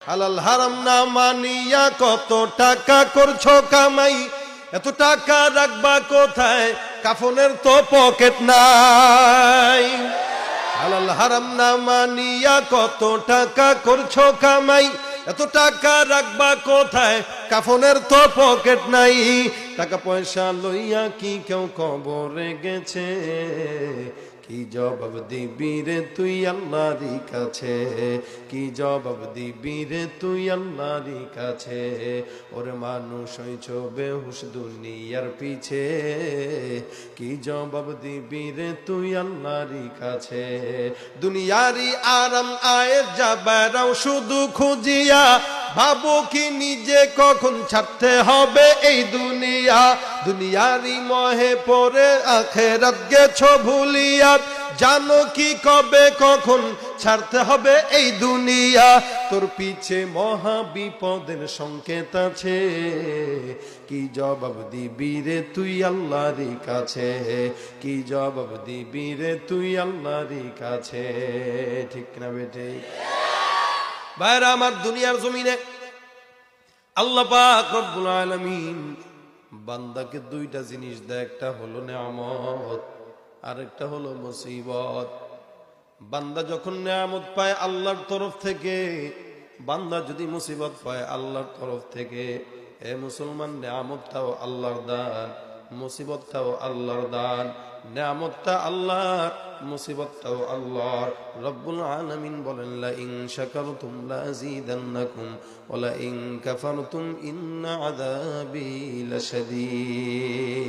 হালাল হারাম না মানিয়া কত টাকা করছো কামাই, এত টাকা রাখবা কোথায়, কাফনের তো পকেট নাই। হালাল হারাম না মানিয়া কত টাকা করছো কামাই, এত টাকা রাখবা কোথায়, কাফনের তো পকেট নাই। টাকা পয়সা লইয়া কি কেউ কবরে গেছে, কি জবাব দিবি রে তুই আল্লাহরই কাছে, কি জবাব দিবি রে তুই আল্লাহরই কাছে। ওরে মানুষ হইছ বেহুশ দুনিয়ার পিছে, কি জবাব দিবি রে তুই আল্লাহরই কাছে। দুনিয়ারি আরাম আয়ের যাবেরাও শুধু খুঁজিয়া, ভাবো কি নিজে কখন ছাড়তে হবে এই দুনিয়া। দুনিয়ারি মহে পড়ে আখেরাত গেছো ভুলিয়া, জানো কি কবে কখন ছাড়তে হবে এই দুনিয়া। তোর পিছে মহা বিপদের সংকেত আছে, কি জবাব দিবি রে তুই আল্লাহরই কাছে, কি জবাব দিবি রে তুই আল্লাহরই কাছে। ঠিক না বেটে? ভাইরা আমার, দুনিয়ার জমিনে আল্লাহ পাক রব্বুল আলামিন বান্দাকে দুইটা জিনিস দেয়, একটা হলো নেয়ামত, আরেকটা হলো মুসিবত। বান্দা যখন নেয়ামত পায় আল্লাহর তরফ থেকে, বান্দা যদি মুসিবত পায় আল্লাহর তরফ থেকে। এ মুসলমান, নেয়ামতটাও আল্লাহর দান, মুসিবতটাও আল্লাহর দান। নেয়ামতটা আল্লাহর, মুসিবতটাও আল্লাহর। রব্বুল আলামিন বলেন, লা ইন শাকারতুম লা আযীদান্নাকুম ওয়া লা ইন কাফারতুম ইন্না আযাবী লাশাদীদ।